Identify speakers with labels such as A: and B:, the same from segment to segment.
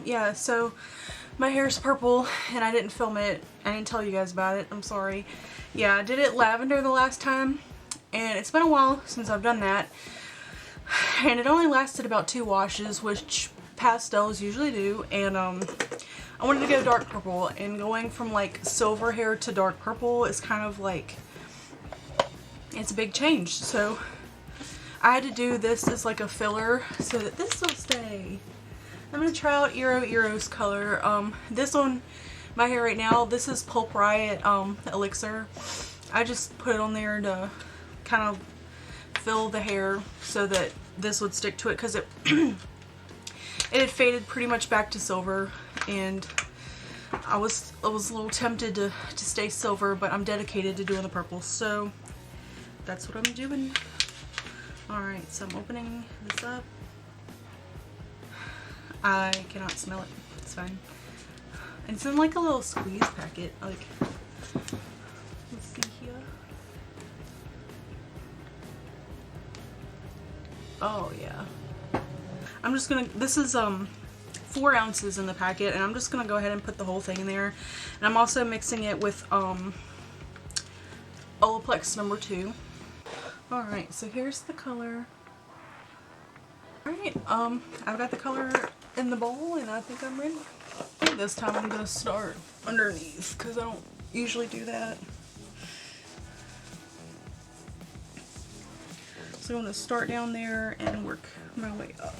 A: Yeah, so my hair's purple and I didn't film it. I didn't tell you guys about it. I'm sorry. Yeah, I did it lavender the last time and it's been a while since I've done that. And it only lasted about 2 washes, which pastels usually do, and I wanted to go dark purple, and going from like silver hair to dark purple is kind of like, it's a big change. So I had to do this as like a filler so that this will stay. I'm going to try out Iro's color. This on my hair right now, this is Pulp Riot Elixir. I just put it on there to kind of fill the hair so that this would stick to it, because it it had faded pretty much back to silver, and I was a little tempted to stay silver, but I'm dedicated to doing the purple, so that's what I'm doing. Alright, so I'm opening this up. I cannot smell it. It's fine. And it's in like a little squeeze packet. Like, let's see here. Oh yeah. I'm just gonna, this is 4 ounces in the packet, and I'm just gonna go ahead and put the whole thing in there. And I'm also mixing it with Olaplex number 2. Alright, so here's the color. Alright, I've got the color in the bowl and I think I'm ready. I think this time I'm gonna start underneath because I don't usually do that. So I'm gonna start down there and work my way up.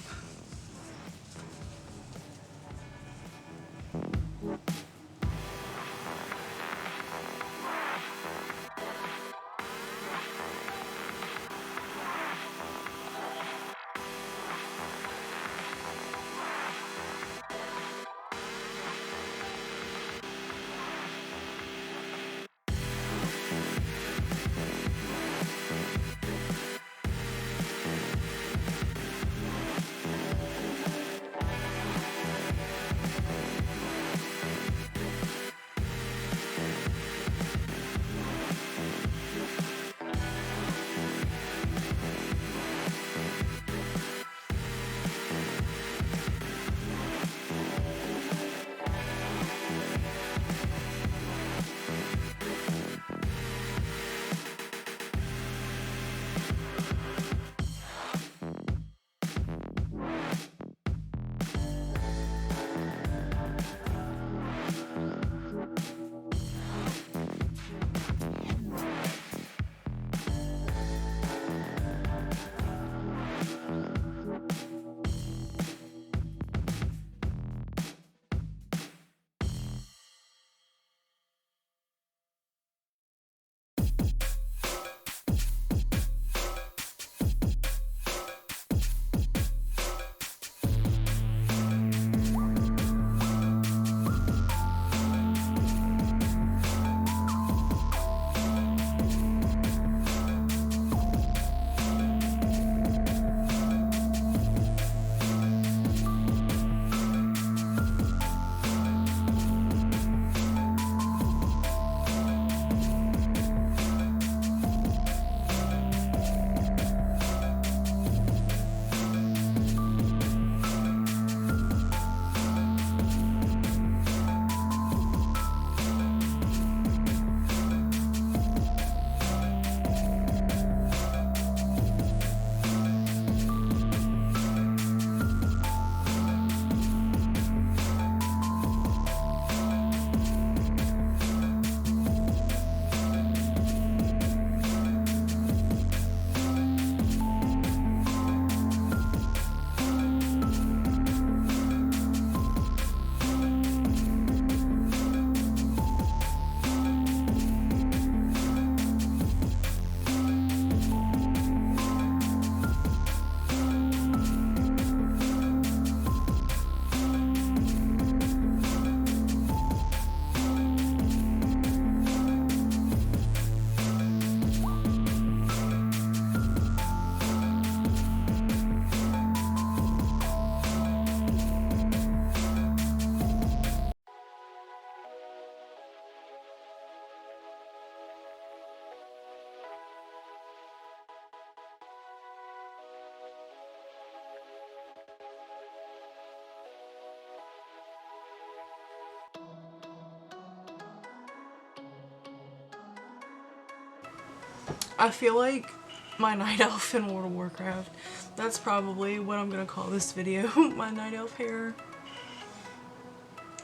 A: I feel like my night elf in World of Warcraft. That's probably what I'm gonna call this video. My night elf hair.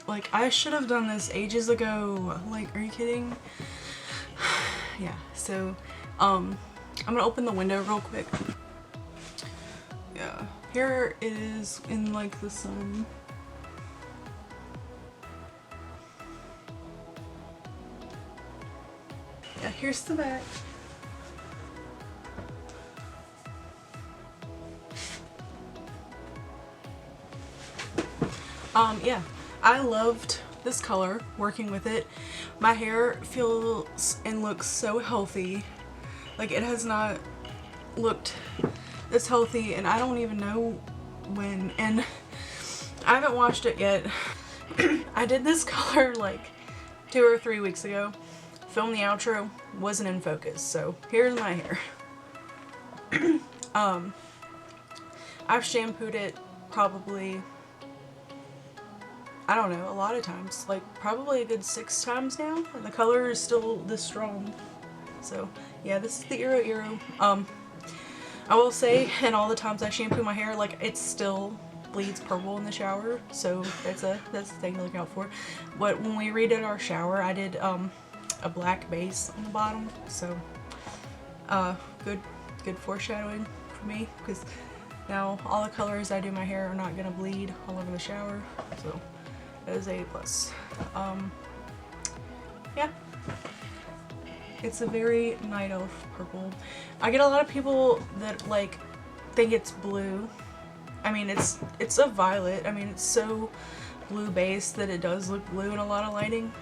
A: Like, I should have done this ages ago. Like, are you kidding? Yeah, so, I'm gonna open the window real quick. Yeah, here it is in, like, the sun. Yeah, here's the back. Yeah, I loved this color, working with it. My hair feels and looks so healthy. Like, it has not looked this healthy, and I don't even know when, and I haven't washed it yet. I did this color like 2 or 3 weeks ago. Filmed the outro, wasn't in focus, so here's my hair. I've shampooed it probably, I don't know, a lot of times, like probably a good 6 times now, and the color is still this strong. So yeah, this is the iroiro. I will say, and all the times I shampoo my hair, like, it still bleeds purple in the shower, so that's the thing to look out for. But when we redid our shower, I did a black base on the bottom, so good foreshadowing for me, because now all the colors I do my hair are not gonna bleed all over the shower, so that is a plus. Yeah, it's a very night elf purple. I get a lot of people that like think it's blue. I mean, it's a violet. I mean, it's so blue based that it does look blue in a lot of lighting.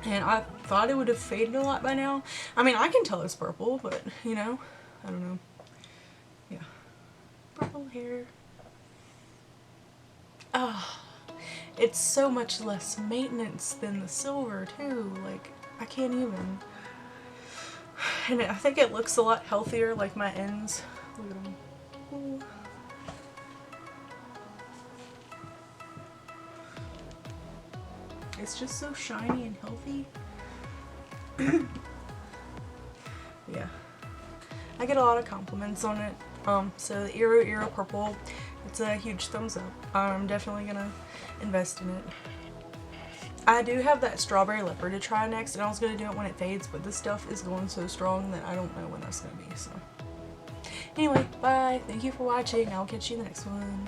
A: And I thought it would have faded a lot by now. I mean, I can tell it's purple, but, you know, I don't know. Yeah. Purple hair. Ah, it's so much less maintenance than the silver, too. Like, I can't even. And I think it looks a lot healthier, like my ends. Look at them. Ooh. It's just so shiny and healthy. Yeah, I get a lot of compliments on it. So the iroiro purple, it's a huge thumbs up. I'm definitely gonna invest in it. I do have that strawberry leopard to try next, and I was gonna do it when it fades, but this stuff is going so strong that I don't know when that's gonna be. So anyway, bye. Thank you for watching. I'll catch you in the next one.